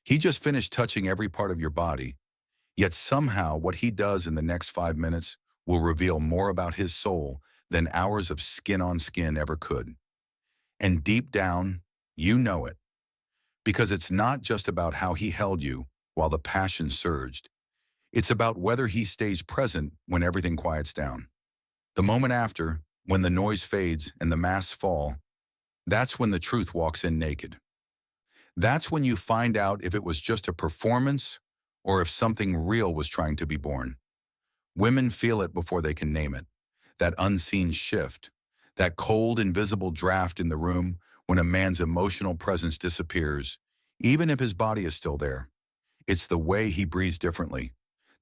He just finished touching every part of your body, yet somehow what he does in the next 5 minutes will reveal more about his soul than hours of skin on skin ever could. And deep down, you know it, because it's not just about how he held you while the passion surged. It's about whether he stays present when everything quiets down. The moment after, when the noise fades and the masks fall, that's when the truth walks in naked. That's when you find out if it was just a performance or if something real was trying to be born. Women feel it before they can name it. That unseen shift, that cold, invisible draft in the room when a man's emotional presence disappears, even if his body is still there. It's the way he breathes differently,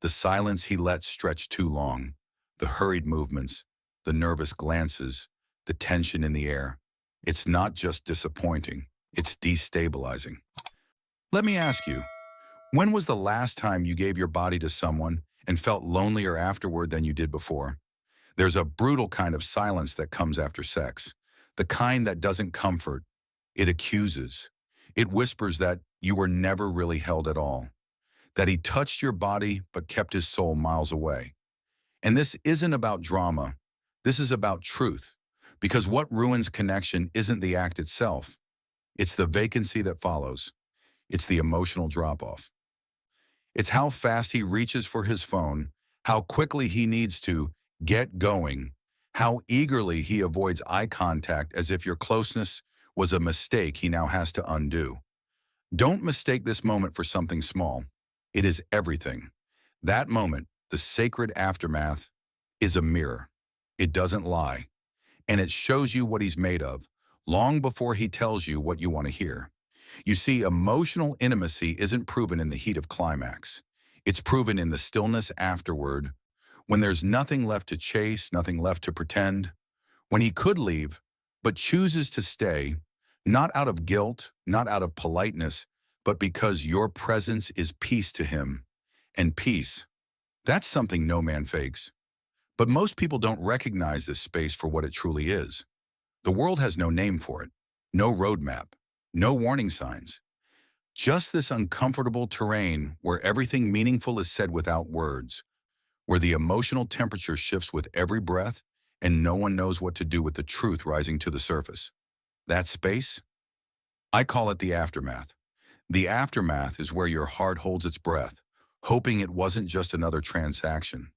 the silence he lets stretch too long, the hurried movements, the nervous glances, the tension in the air. It's not just disappointing, it's destabilizing. Let me ask you, when was the last time you gave your body to someone and felt lonelier afterward than you did before? There's a brutal kind of silence that comes after sex, the kind that doesn't comfort, it accuses. It whispers that you were never really held at all, that he touched your body but kept his soul miles away. And this isn't about drama, this is about truth, because what ruins connection isn't the act itself, it's the vacancy that follows. It's the emotional drop-off. It's how fast he reaches for his phone, how quickly he needs to get going, how eagerly he avoids eye contact as if your closeness was a mistake he now has to undo. Don't mistake this moment for something small. It is everything. That moment, the sacred aftermath, is a mirror. It doesn't lie. And it shows you what he's made of, long before he tells you what you want to hear. You see, emotional intimacy isn't proven in the heat of climax. It's proven in the stillness afterward, when there's nothing left to chase, nothing left to pretend, when he could leave, but chooses to stay, not out of guilt, not out of politeness, but because your presence is peace to him. And peace, that's something no man fakes. But most people don't recognize this space for what it truly is. The world has no name for it, no roadmap, no warning signs. Just this uncomfortable terrain where everything meaningful is said without words, where the emotional temperature shifts with every breath and no one knows what to do with the truth rising to the surface. That space? I call it the aftermath. The aftermath is where your heart holds its breath, hoping it wasn't just another transaction.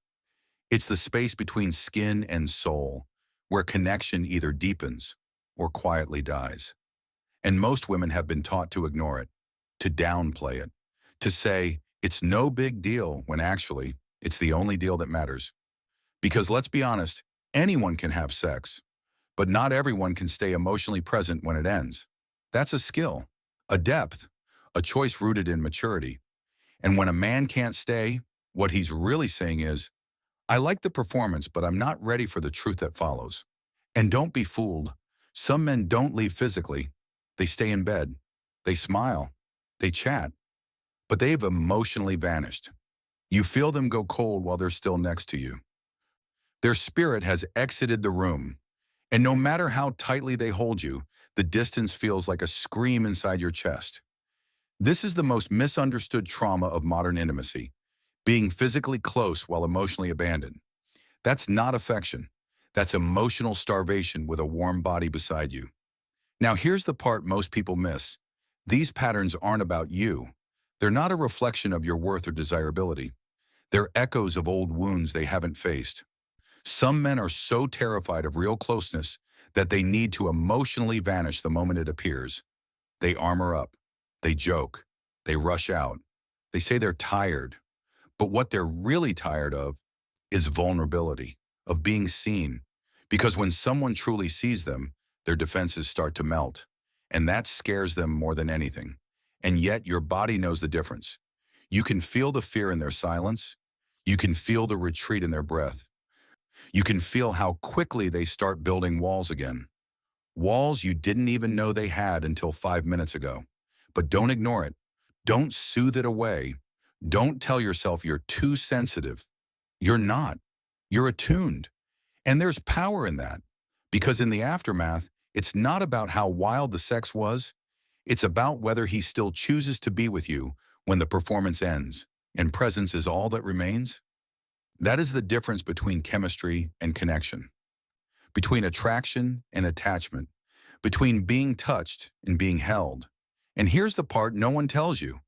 It's the space between skin and soul, where connection either deepens or quietly dies. And most women have been taught to ignore it, to downplay it, to say it's no big deal when actually it's the only deal that matters. Because let's be honest, anyone can have sex, but not everyone can stay emotionally present when it ends. That's a skill, a depth, a choice rooted in maturity. And when a man can't stay, what he's really saying is, I like the performance, but I'm not ready for the truth that follows. And don't be fooled. Some men don't leave physically. They stay in bed. They smile. They chat. But they've emotionally vanished. You feel them go cold while they're still next to you. Their spirit has exited the room. And no matter how tightly they hold you, the distance feels like a scream inside your chest. This is the most misunderstood trauma of modern intimacy, being physically close while emotionally abandoned. That's not affection. That's emotional starvation with a warm body beside you. Now here's the part most people miss. These patterns aren't about you. They're not a reflection of your worth or desirability. They're echoes of old wounds they haven't faced. Some men are so terrified of real closeness that they need to emotionally vanish the moment it appears. They armor up. They joke. They rush out. They say they're tired. But what they're really tired of is vulnerability, of being seen. Because when someone truly sees them, their defenses start to melt. And that scares them more than anything. And yet your body knows the difference. You can feel the fear in their silence. You can feel the retreat in their breath. You can feel how quickly they start building walls again. Walls you didn't even know they had until 5 minutes ago. But don't ignore it. Don't soothe it away. Don't tell yourself you're too sensitive. You're not. You're attuned. And there's power in that. Because in the aftermath, it's not about how wild the sex was. It's about whether he still chooses to be with you when the performance ends and presence is all that remains. That is the difference between chemistry and connection, between attraction and attachment, between being touched and being held. And here's the part no one tells you.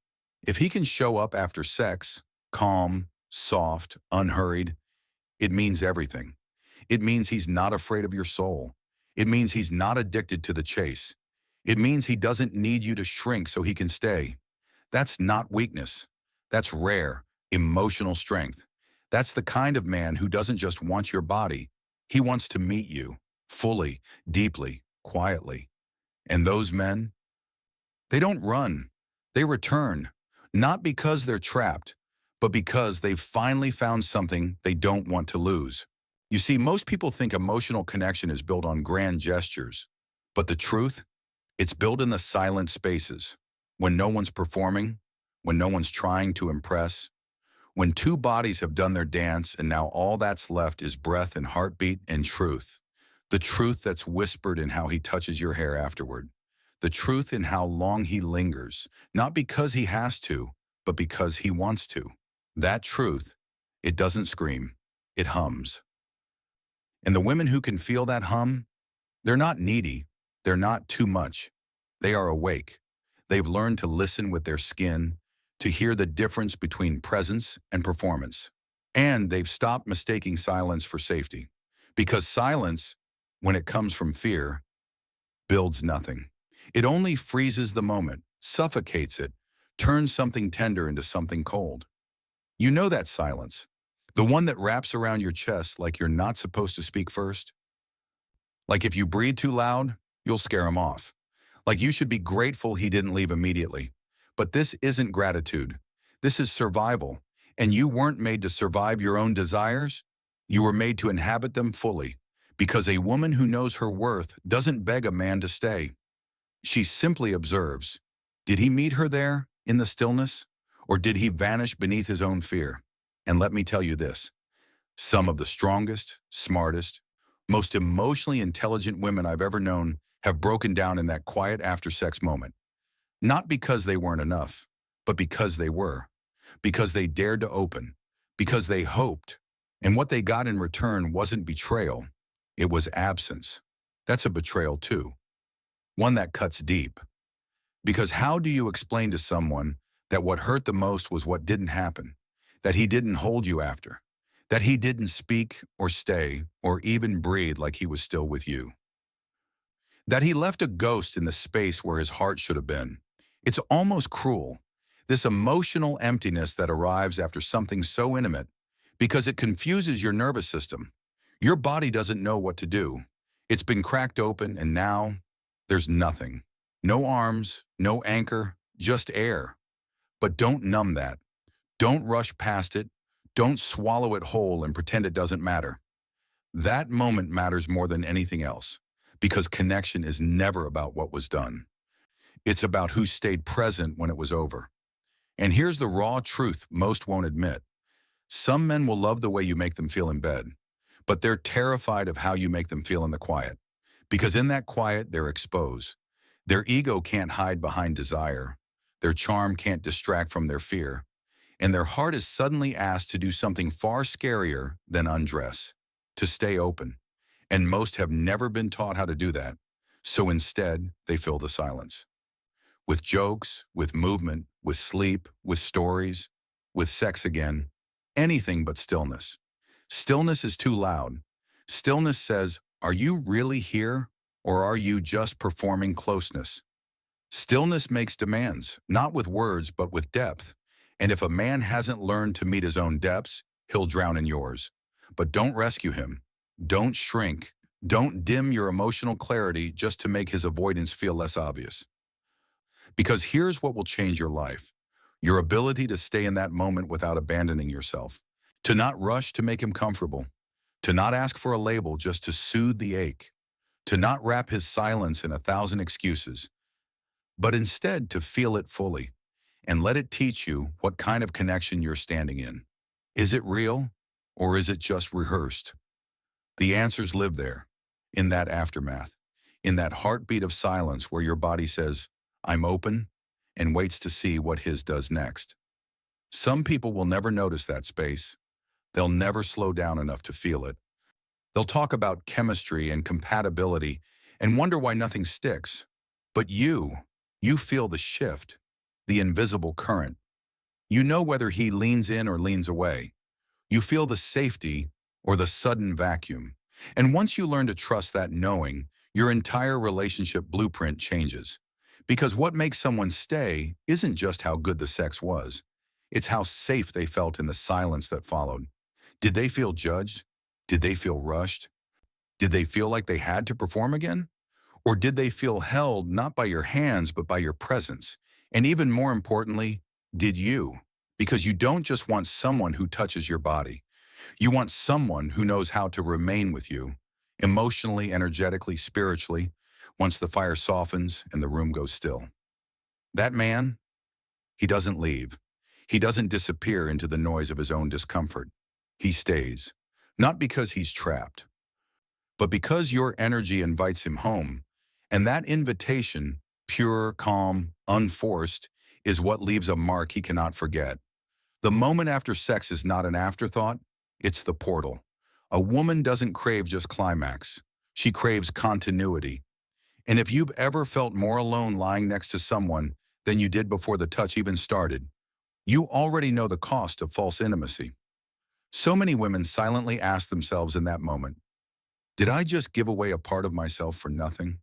If he can show up after sex, calm, soft, unhurried, it means everything. It means he's not afraid of your soul. It means he's not addicted to the chase. It means he doesn't need you to shrink so he can stay. That's not weakness. That's rare, emotional strength. That's the kind of man who doesn't just want your body. He wants to meet you, fully, deeply, quietly. And those men, they don't run. They return, not because they're trapped, but because they've finally found something they don't want to lose. You see, most people think emotional connection is built on grand gestures. But the truth? It's built in the silent spaces, when no one's performing, when no one's trying to impress, when two bodies have done their dance and now all that's left is breath and heartbeat and truth. The truth that's whispered in how he touches your hair afterward. The truth in how long he lingers, not because he has to, but because he wants to. That truth, it doesn't scream, it hums. And the women who can feel that hum, they're not needy, they're not too much. They are awake. They've learned to listen with their skin, to hear the difference between presence and performance. And they've stopped mistaking silence for safety. Because silence, when it comes from fear, builds nothing. It only freezes the moment, suffocates it, turns something tender into something cold. You know that silence, the one that wraps around your chest like you're not supposed to speak first. Like if you breathe too loud, you'll scare him off. Like you should be grateful he didn't leave immediately. But this isn't gratitude. This is survival. And you weren't made to survive your own desires. You were made to inhabit them fully. Because a woman who knows her worth doesn't beg a man to stay. She simply observes. Did he meet her there, in the stillness? Or did he vanish beneath his own fear? And let me tell you this. Some of the strongest, smartest, most emotionally intelligent women I've ever known have broken down in that quiet after-sex moment. Not because they weren't enough, but because they were. Because they dared to open. Because they hoped. And what they got in return wasn't betrayal. It was absence. That's a betrayal too. One that cuts deep. Because how do you explain to someone that what hurt the most was what didn't happen? That he didn't hold you after? That he didn't speak or stay or even breathe like he was still with you? That he left a ghost in the space where his heart should have been? It's almost cruel, this emotional emptiness that arrives after something so intimate, because it confuses your nervous system. Your body doesn't know what to do. It's been cracked open and now there's nothing. No arms, no anchor, just air. But don't numb that. Don't rush past it. Don't swallow it whole and pretend it doesn't matter. That moment matters more than anything else, because connection is never about what was done. It's about who stayed present when it was over. And here's the raw truth most won't admit. Some men will love the way you make them feel in bed, but they're terrified of how you make them feel in the quiet. Because in that quiet, they're exposed. Their ego can't hide behind desire. Their charm can't distract from their fear. And their heart is suddenly asked to do something far scarier than undress, to stay open. And most have never been taught how to do that. So instead, they fill the silence. With jokes, with movement, with sleep, with stories, with sex again, anything but stillness. Stillness is too loud. Stillness says, are you really here, or are you just performing closeness? Stillness makes demands, not with words, but with depth. And if a man hasn't learned to meet his own depths, he'll drown in yours. But don't rescue him. Don't shrink. Don't dim your emotional clarity just to make his avoidance feel less obvious. Because here's what will change your life. Your ability to stay in that moment without abandoning yourself. To not rush to make him comfortable. To not ask for a label just to soothe the ache. To not wrap his silence in 1,000 excuses. But instead to feel it fully. And let it teach you what kind of connection you're standing in. Is it real, or is it just rehearsed? The answers live there, in that aftermath, in that heartbeat of silence where your body says, I'm open, and waits to see what his does next. Some people will never notice that space. They'll never slow down enough to feel it. They'll talk about chemistry and compatibility and wonder why nothing sticks. But you feel the shift, the invisible current. You know whether he leans in or leans away. You feel the safety or the sudden vacuum. And once you learn to trust that knowing, your entire relationship blueprint changes. Because what makes someone stay isn't just how good the sex was. It's how safe they felt in the silence that followed. Did they feel judged? Did they feel rushed? Did they feel like they had to perform again? Or did they feel held not by your hands, but by your presence? And even more importantly, did you? Because you don't just want someone who touches your body. You want someone who knows how to remain with you, emotionally, energetically, spiritually, once the fire softens and the room goes still. That man, he doesn't leave. He doesn't disappear into the noise of his own discomfort. He stays, not because he's trapped, but because your energy invites him home. And that invitation, pure, calm, unforced, is what leaves a mark he cannot forget. The moment after sex is not an afterthought, it's the portal. A woman doesn't crave just climax. She craves continuity. And if you've ever felt more alone lying next to someone than you did before the touch even started, you already know the cost of false intimacy. So many women silently ask themselves in that moment, did I just give away a part of myself for nothing?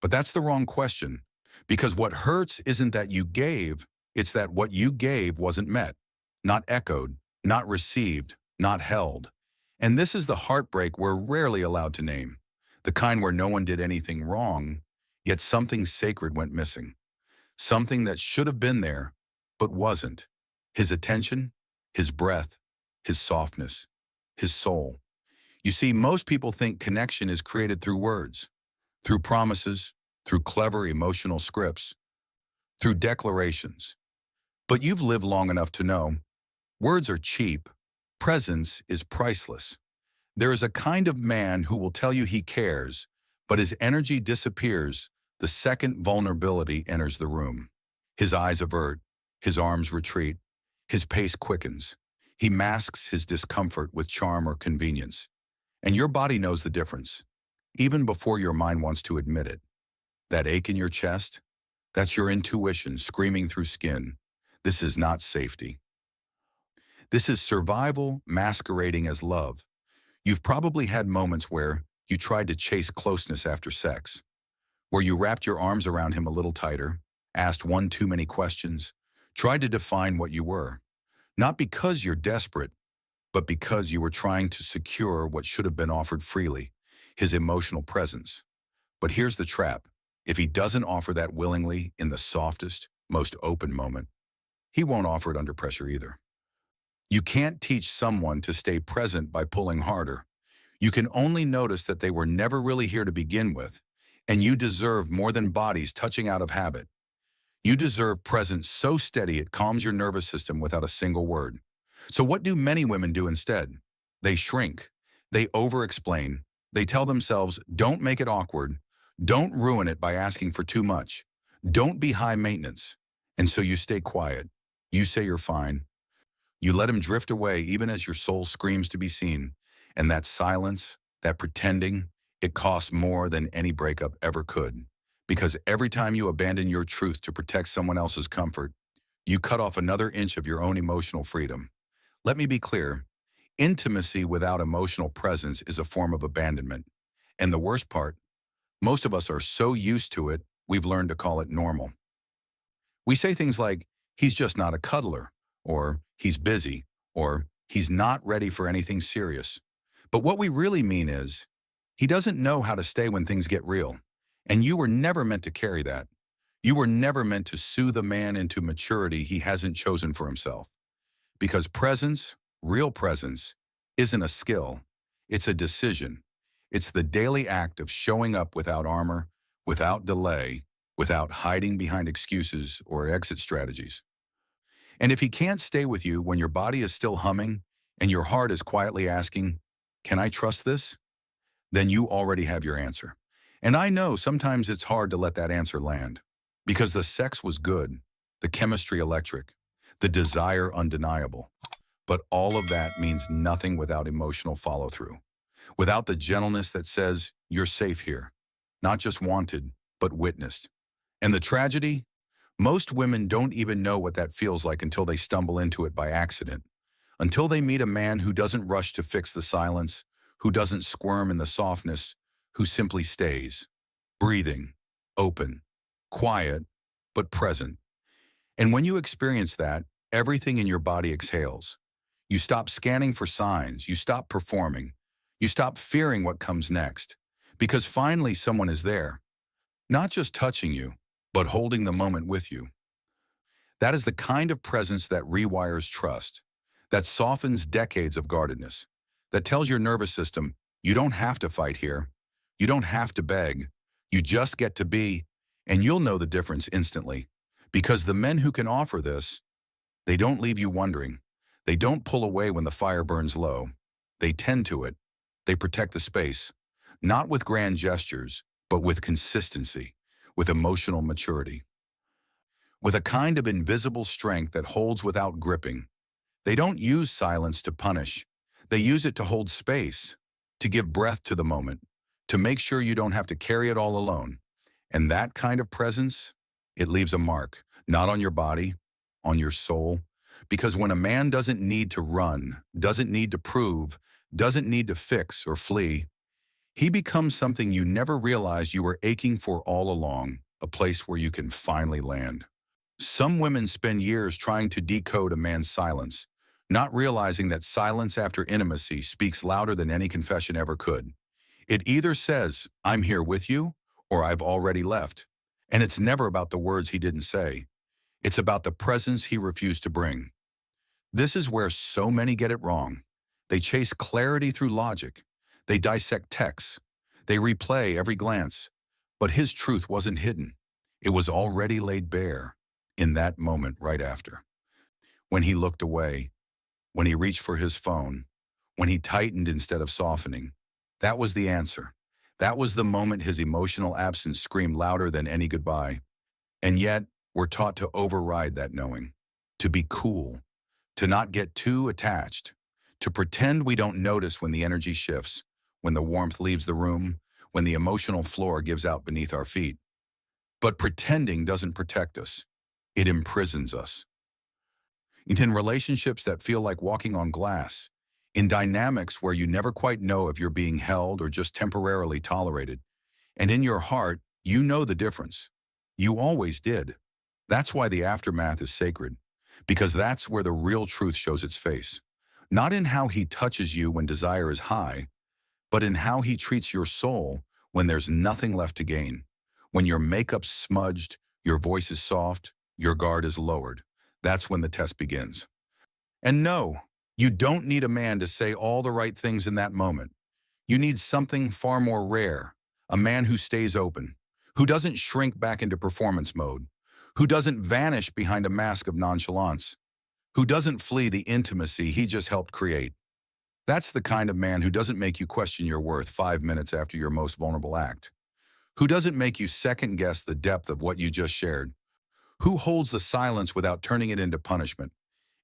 But that's the wrong question, because what hurts isn't that you gave, it's that what you gave wasn't met, not echoed, not received, not held. And this is the heartbreak we're rarely allowed to name, the kind where no one did anything wrong, yet something sacred went missing, something that should have been there, but wasn't. His attention, his breath, his softness, his soul. You see, most people think connection is created through words, through promises, through clever emotional scripts, through declarations. But you've lived long enough to know words are cheap, presence is priceless. There is a kind of man who will tell you he cares, but his energy disappears the second vulnerability enters the room. His eyes avert, his arms retreat, his pace quickens. He masks his discomfort with charm or convenience. And your body knows the difference, even before your mind wants to admit it. That ache in your chest, that's your intuition screaming through skin. This is not safety. This is survival masquerading as love. You've probably had moments where you tried to chase closeness after sex, where you wrapped your arms around him a little tighter, asked one too many questions, tried to define what you were. Not because you're desperate, but because you were trying to secure what should have been offered freely, his emotional presence. But here's the trap. If he doesn't offer that willingly in the softest, most open moment, he won't offer it under pressure either. You can't teach someone to stay present by pulling harder. You can only notice that they were never really here to begin with, and you deserve more than bodies touching out of habit. You deserve presence so steady it calms your nervous system without a single word. So what do many women do instead? They shrink. They over-explain. They tell themselves, don't make it awkward. Don't ruin it by asking for too much. Don't be high maintenance. And so you stay quiet. You say you're fine. You let him drift away even as your soul screams to be seen. And that silence, that pretending, it costs more than any breakup ever could. Because every time you abandon your truth to protect someone else's comfort, you cut off another inch of your own emotional freedom. Let me be clear. Intimacy without emotional presence is a form of abandonment. And the worst part, most of us are so used to it, we've learned to call it normal. We say things like, he's just not a cuddler, or he's busy, or he's not ready for anything serious. But what we really mean is, he doesn't know how to stay when things get real. And you were never meant to carry that. You were never meant to soothe a man into maturity he hasn't chosen for himself. Because presence, real presence, isn't a skill. It's a decision. It's the daily act of showing up without armor, without delay, without hiding behind excuses or exit strategies. And if he can't stay with you when your body is still humming and your heart is quietly asking, can I trust this? Then you already have your answer. And I know sometimes it's hard to let that answer land. Because the sex was good, the chemistry electric, the desire undeniable. But all of that means nothing without emotional follow-through, without the gentleness that says, you're safe here, not just wanted, but witnessed. And the tragedy? Most women don't even know what that feels like until they stumble into it by accident, until they meet a man who doesn't rush to fix the silence, who doesn't squirm in the softness, who simply stays, breathing, open, quiet, but present. And when you experience that, everything in your body exhales. You stop scanning for signs, you stop performing, you stop fearing what comes next, because finally someone is there, not just touching you, but holding the moment with you. That is the kind of presence that rewires trust, that softens decades of guardedness, that tells your nervous system, you don't have to fight here, you don't have to beg, you just get to be, and you'll know the difference instantly. Because the men who can offer this, they don't leave you wondering. They don't pull away when the fire burns low. They tend to it. They protect the space, not with grand gestures, but with consistency, with emotional maturity, with a kind of invisible strength that holds without gripping. They don't use silence to punish. They use it to hold space, to give breath to the moment, to make sure you don't have to carry it all alone. And that kind of presence, it leaves a mark, not on your body, on your soul. Because when a man doesn't need to run, doesn't need to prove, doesn't need to fix or flee, he becomes something you never realized you were aching for all along, a place where you can finally land. Some women spend years trying to decode a man's silence, not realizing that silence after intimacy speaks louder than any confession ever could. It either says, I'm here with you, or I've already left. And it's never about the words he didn't say. It's about the presence he refused to bring. This is where so many get it wrong. They chase clarity through logic. They dissect texts. They replay every glance. But his truth wasn't hidden. It was already laid bare in that moment right after. When he looked away, when he reached for his phone, when he tightened instead of softening, that was the answer. That was the moment his emotional absence screamed louder than any goodbye. And yet, we're taught to override that knowing, to be cool, to not get too attached, to pretend we don't notice when the energy shifts, when the warmth leaves the room, when the emotional floor gives out beneath our feet. But pretending doesn't protect us. It imprisons us. In relationships that feel like walking on glass, in dynamics where you never quite know if you're being held or just temporarily tolerated, and in your heart, you know the difference. You always did. That's why the aftermath is sacred, because that's where the real truth shows its face. Not in how he touches you when desire is high, but in how he treats your soul when there's nothing left to gain. When your makeup's smudged, your voice is soft, your guard is lowered. That's when the test begins. And no, you don't need a man to say all the right things in that moment. You need something far more rare, a man who stays open, who doesn't shrink back into performance mode, who doesn't vanish behind a mask of nonchalance, who doesn't flee the intimacy he just helped create. That's the kind of man who doesn't make you question your worth 5 minutes after your most vulnerable act, who doesn't make you second-guess the depth of what you just shared, who holds the silence without turning it into punishment.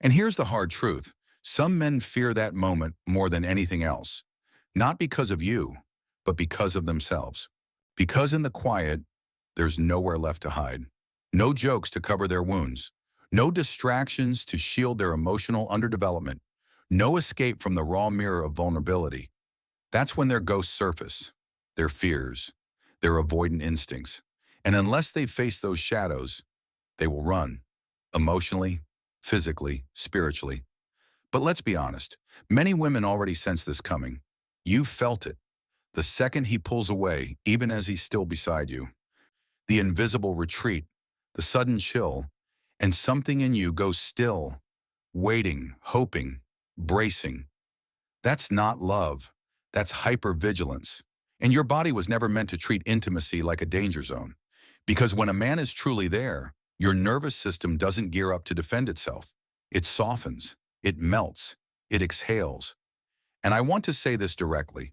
And here's the hard truth. Some men fear that moment more than anything else, not because of you, but because of themselves. Because in the quiet, there's nowhere left to hide. No jokes to cover their wounds. No distractions to shield their emotional underdevelopment. No escape from the raw mirror of vulnerability. That's when their ghosts surface, their fears, their avoidant instincts. And unless they face those shadows, they will run, emotionally, physically, spiritually. But let's be honest, many women already sense this coming. You felt it. The second he pulls away, even as he's still beside you. The invisible retreat, the sudden chill, and something in you goes still, waiting, hoping, bracing. That's not love. That's hypervigilance. And your body was never meant to treat intimacy like a danger zone. Because when a man is truly there, your nervous system doesn't gear up to defend itself. It softens, it melts, it exhales. And I want to say this directly.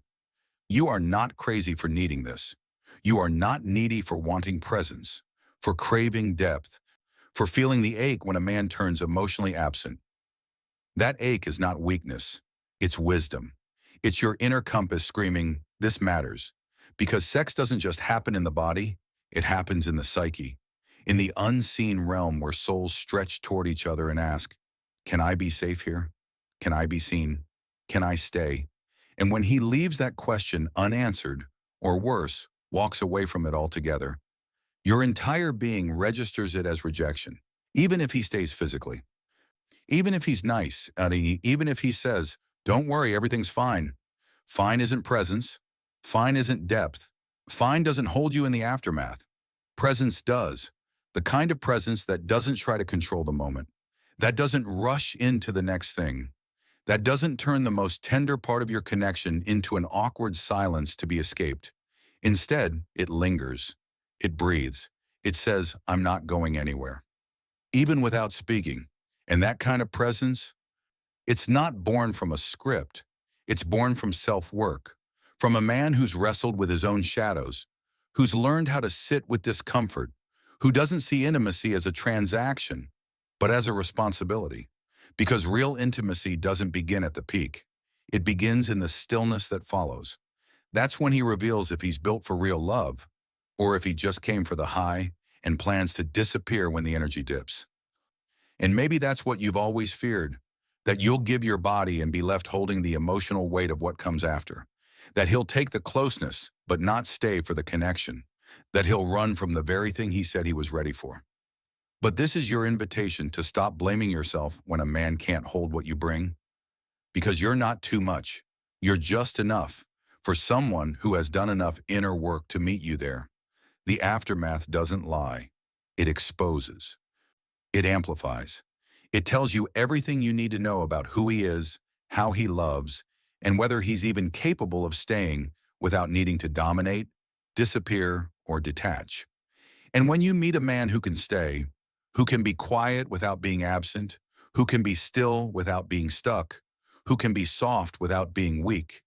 You are not crazy for needing this. You are not needy for wanting presence, for craving depth, for feeling the ache when a man turns emotionally absent. That ache is not weakness, it's wisdom. It's your inner compass screaming, this matters. Because sex doesn't just happen in the body, it happens in the psyche, in the unseen realm where souls stretch toward each other and ask, can I be safe here? Can I be seen? Can I stay? And when he leaves that question unanswered, or worse, walks away from it altogether, your entire being registers it as rejection, even if he stays physically. Even if he's nice, even if he says, don't worry, everything's fine. Fine isn't presence. Fine isn't depth. Fine doesn't hold you in the aftermath. Presence does. The kind of presence that doesn't try to control the moment, that doesn't rush into the next thing, that doesn't turn the most tender part of your connection into an awkward silence to be escaped. Instead, it lingers. It breathes. It says, I'm not going anywhere. Even without speaking. And that kind of presence, it's not born from a script. It's born from self-work, from a man who's wrestled with his own shadows, who's learned how to sit with discomfort, who doesn't see intimacy as a transaction, but as a responsibility. Because real intimacy doesn't begin at the peak. It begins in the stillness that follows. That's when he reveals if he's built for real love, or if he just came for the high and plans to disappear when the energy dips. And maybe that's what you've always feared, that you'll give your body and be left holding the emotional weight of what comes after, that he'll take the closeness but not stay for the connection, that he'll run from the very thing he said he was ready for. But this is your invitation to stop blaming yourself when a man can't hold what you bring, because you're not too much. You're just enough for someone who has done enough inner work to meet you there. The aftermath doesn't lie. It exposes. It amplifies. It tells you everything you need to know about who he is, how he loves, and whether he's even capable of staying without needing to dominate, disappear, or detach. And when you meet a man who can stay, who can be quiet without being absent, who can be still without being stuck, who can be soft without being weak,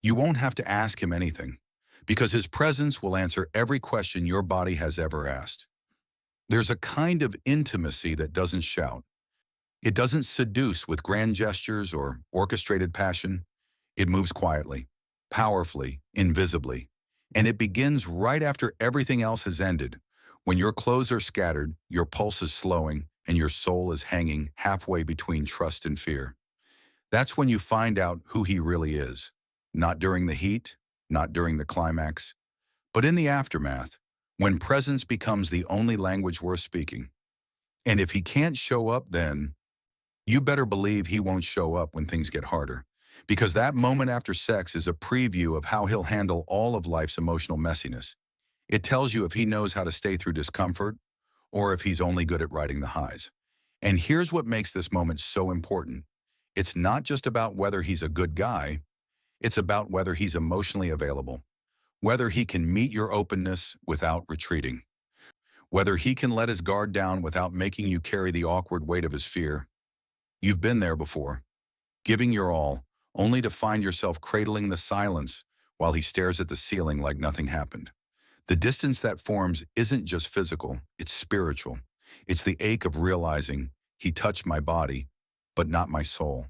you won't have to ask him anything, because his presence will answer every question your body has ever asked. There's a kind of intimacy that doesn't shout. It doesn't seduce with grand gestures or orchestrated passion. It moves quietly, powerfully, invisibly. And it begins right after everything else has ended, when your clothes are scattered, your pulse is slowing, and your soul is hanging halfway between trust and fear. That's when you find out who he really is. Not during the heat, not during the climax, but in the aftermath, when presence becomes the only language worth speaking. And if he can't show up then, you better believe he won't show up when things get harder. Because that moment after sex is a preview of how he'll handle all of life's emotional messiness. It tells you if he knows how to stay through discomfort, or if he's only good at riding the highs. And here's what makes this moment so important. It's not just about whether he's a good guy, it's about whether he's emotionally available. Whether he can meet your openness without retreating. Whether he can let his guard down without making you carry the awkward weight of his fear. You've been there before, giving your all, only to find yourself cradling the silence while he stares at the ceiling like nothing happened. The distance that forms isn't just physical, it's spiritual. It's the ache of realizing he touched my body, but not my soul.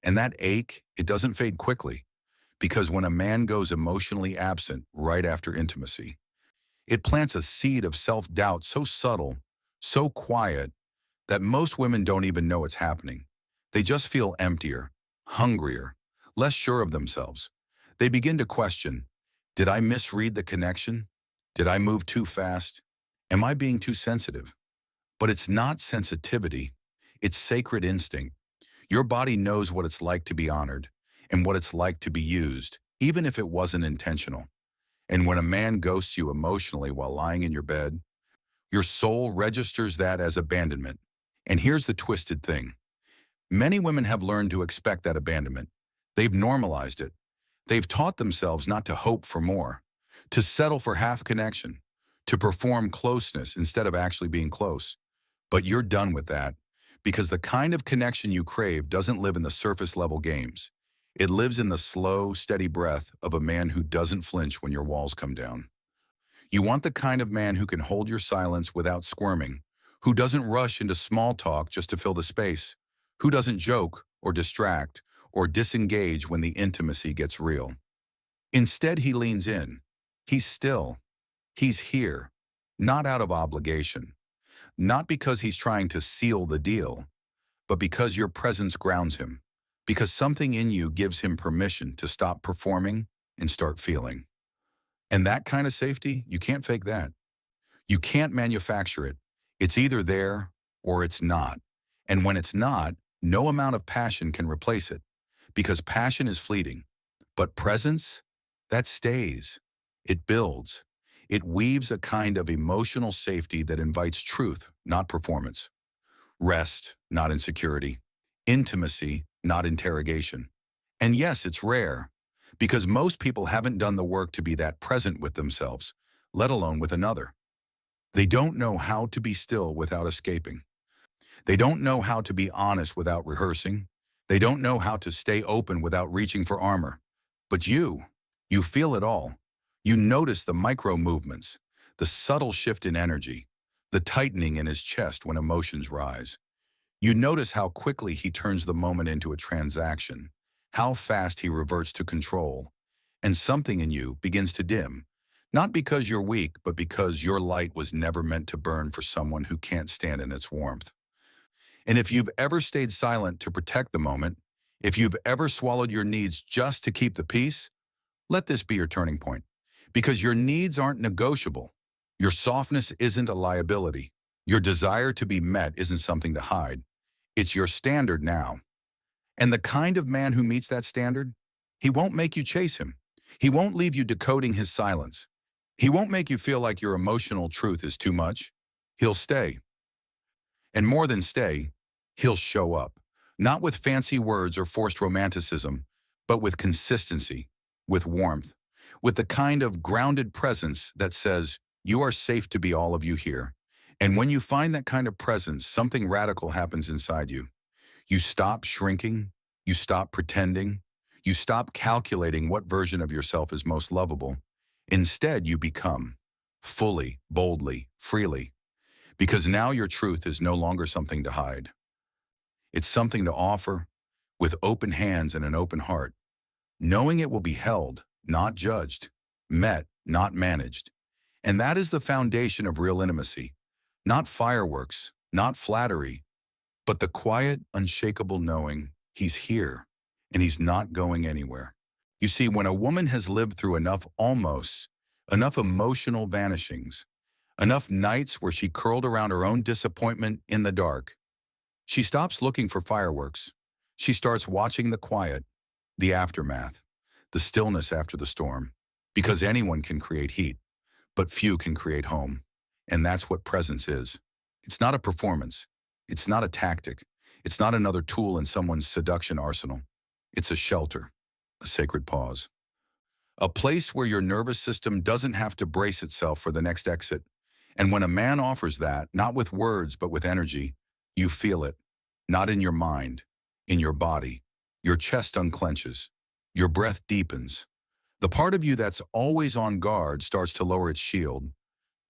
And that ache, it doesn't fade quickly. Because when a man goes emotionally absent right after intimacy, it plants a seed of self-doubt so subtle, so quiet, that most women don't even know it's happening. They just feel emptier, hungrier, less sure of themselves. They begin to question, did I misread the connection? Did I move too fast? Am I being too sensitive? But it's not sensitivity, it's sacred instinct. Your body knows what it's like to be honored, and what it's like to be used, even if it wasn't intentional. And when a man ghosts you emotionally while lying in your bed, your soul registers that as abandonment. And here's the twisted thing. Many women have learned to expect that abandonment. They've normalized it. They've taught themselves not to hope for more, to settle for half connection, to perform closeness instead of actually being close. But you're done with that, because the kind of connection you crave doesn't live in the surface level games. It lives in the slow, steady breath of a man who doesn't flinch when your walls come down. You want the kind of man who can hold your silence without squirming, who doesn't rush into small talk just to fill the space, who doesn't joke or distract or disengage when the intimacy gets real. Instead, he leans in. He's still. He's here. Not out of obligation. Not because he's trying to seal the deal, but because your presence grounds him. Because something in you gives him permission to stop performing and start feeling. And that kind of safety, you can't fake that. You can't manufacture it. It's either there or it's not. And when it's not, no amount of passion can replace it. Because passion is fleeting. But presence, that stays. It builds. It weaves a kind of emotional safety that invites truth, not performance. Rest, not insecurity. Intimacy, not interrogation. And yes, it's rare, because most people haven't done the work to be that present with themselves, let alone with another. They don't know how to be still without escaping. They don't know how to be honest without rehearsing. They don't know how to stay open without reaching for armor. But you feel it all. You notice the micro movements, the subtle shift in energy, the tightening in his chest when emotions rise. You notice how quickly he turns the moment into a transaction, how fast he reverts to control, and something in you begins to dim, not because you're weak, but because your light was never meant to burn for someone who can't stand in its warmth. And if you've ever stayed silent to protect the moment, if you've ever swallowed your needs just to keep the peace, let this be your turning point. Because your needs aren't negotiable. Your softness isn't a liability. Your desire to be met isn't something to hide. It's your standard now. And the kind of man who meets that standard, he won't make you chase him. He won't leave you decoding his silence. He won't make you feel like your emotional truth is too much. He'll stay. And more than stay, he'll show up. Not with fancy words or forced romanticism, but with consistency, with warmth, with the kind of grounded presence that says, you are safe to be all of you here. And when you find that kind of presence, something radical happens inside you. You stop shrinking, you stop pretending, you stop calculating what version of yourself is most lovable. Instead, you become, fully, boldly, freely, because now your truth is no longer something to hide. It's something to offer with open hands and an open heart, knowing it will be held, not judged, met, not managed. And that is the foundation of real intimacy. Not fireworks, not flattery, but the quiet, unshakable knowing he's here and he's not going anywhere. You see, when a woman has lived through enough almosts, enough emotional vanishings, enough nights where she curled around her own disappointment in the dark, she stops looking for fireworks. She starts watching the quiet, the aftermath, the stillness after the storm. Because anyone can create heat, but few can create home. And that's what presence is. It's not a performance. It's not a tactic. It's not another tool in someone's seduction arsenal. It's a shelter, a sacred pause. A place where your nervous system doesn't have to brace itself for the next exit. And when a man offers that, not with words but with energy, you feel it, not in your mind, in your body. Your chest unclenches. Your breath deepens. The part of you that's always on guard starts to lower its shield,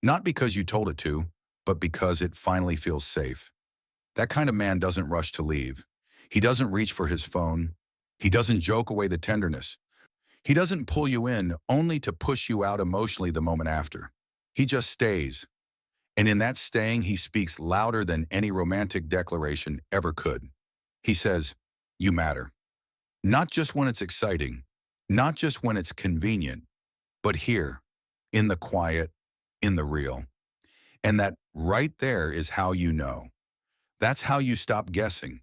not because you told it to, but because it finally feels safe. That kind of man doesn't rush to leave. He doesn't reach for his phone. He doesn't joke away the tenderness. He doesn't pull you in only to push you out emotionally the moment after. He just stays. And in that staying, he speaks louder than any romantic declaration ever could. He says, you matter. Not just when it's exciting, not just when it's convenient, but here, in the quiet, in the real. And that right there is how you know. That's how you stop guessing.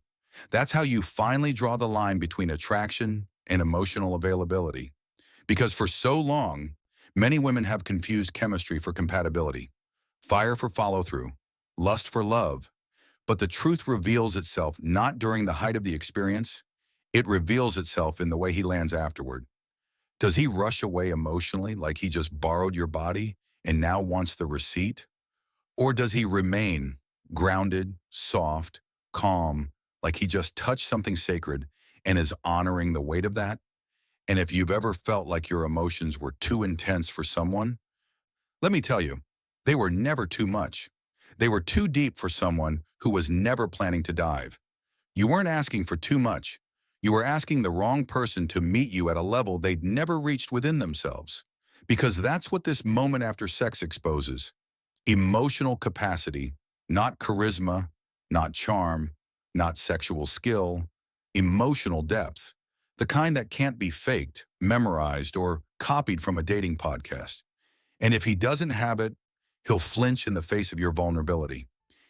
That's how you finally draw the line between attraction and emotional availability. Because for so long, many women have confused chemistry for compatibility, fire for follow-through, lust for love. But the truth reveals itself not during the height of the experience. It reveals itself in the way he lands afterward. Does he rush away emotionally like he just borrowed your body and now wants the receipt? Or does he remain grounded, soft, calm, like he just touched something sacred and is honoring the weight of that? And if you've ever felt like your emotions were too intense for someone, Let me tell you, they were never too much. They were too deep for someone who was never planning to dive. You weren't asking for too much. You were asking the wrong person to meet you at a level they'd never reached within themselves. Because that's what this moment after sex exposes. Emotional capacity, not charisma, not charm, not sexual skill, emotional depth. The kind that can't be faked, memorized, or copied from a dating podcast. And if he doesn't have it, he'll flinch in the face of your vulnerability.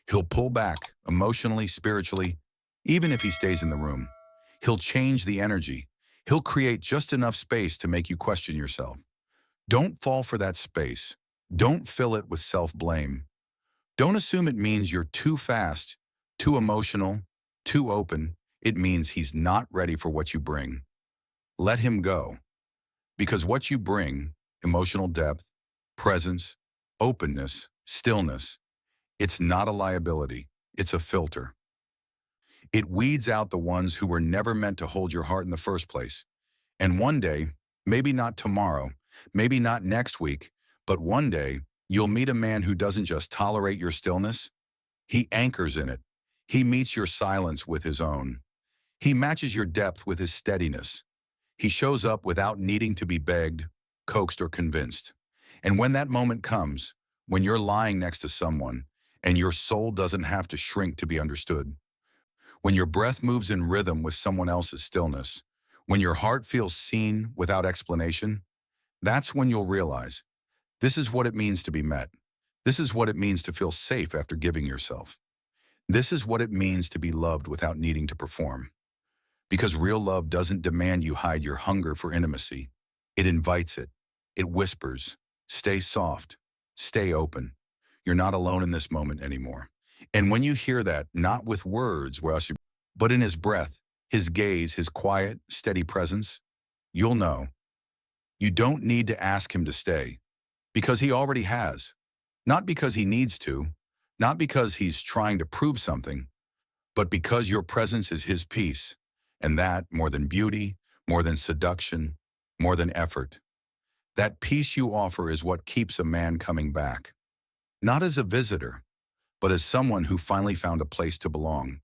He'll pull back emotionally, spiritually, even if he stays in the room. He'll change the energy. He'll create just enough space to make you question yourself. Don't fall for that space. Don't fill it with self-blame. Don't assume it means you're too fast, too emotional, too open. It means he's not ready for what you bring. Let him go. Because what you bring, emotional depth, presence, openness, stillness, it's not a liability. It's a filter. It weeds out the ones who were never meant to hold your heart in the first place. And one day, maybe not tomorrow, maybe not next week, but one day, you'll meet a man who doesn't just tolerate your stillness. He anchors in it. He meets your silence with his own. He matches your depth with his steadiness. He shows up without needing to be begged, coaxed, or convinced. And when that moment comes, when you're lying next to someone and your soul doesn't have to shrink to be understood, when your breath moves in rhythm with someone else's stillness, when your heart feels seen without explanation, that's when you'll realize this is what it means to be met. This is what it means to feel safe after giving yourself. This is what it means to be loved without needing to perform. Because real love doesn't demand you hide your hunger for intimacy. It invites it. It whispers, stay soft, stay open. You're not alone in this moment anymore. And when you hear that, not with words, but in his breath, his gaze, his quiet, steady presence, you'll know. You don't need to ask him to stay, because he already has. Not because he needs to, not because he's trying to prove something, but because your presence is his peace. And that, more than beauty, more than seduction, more than effort, that peace you offer is what keeps a man coming back. Not as a visitor, but as someone who finally found a place to belong.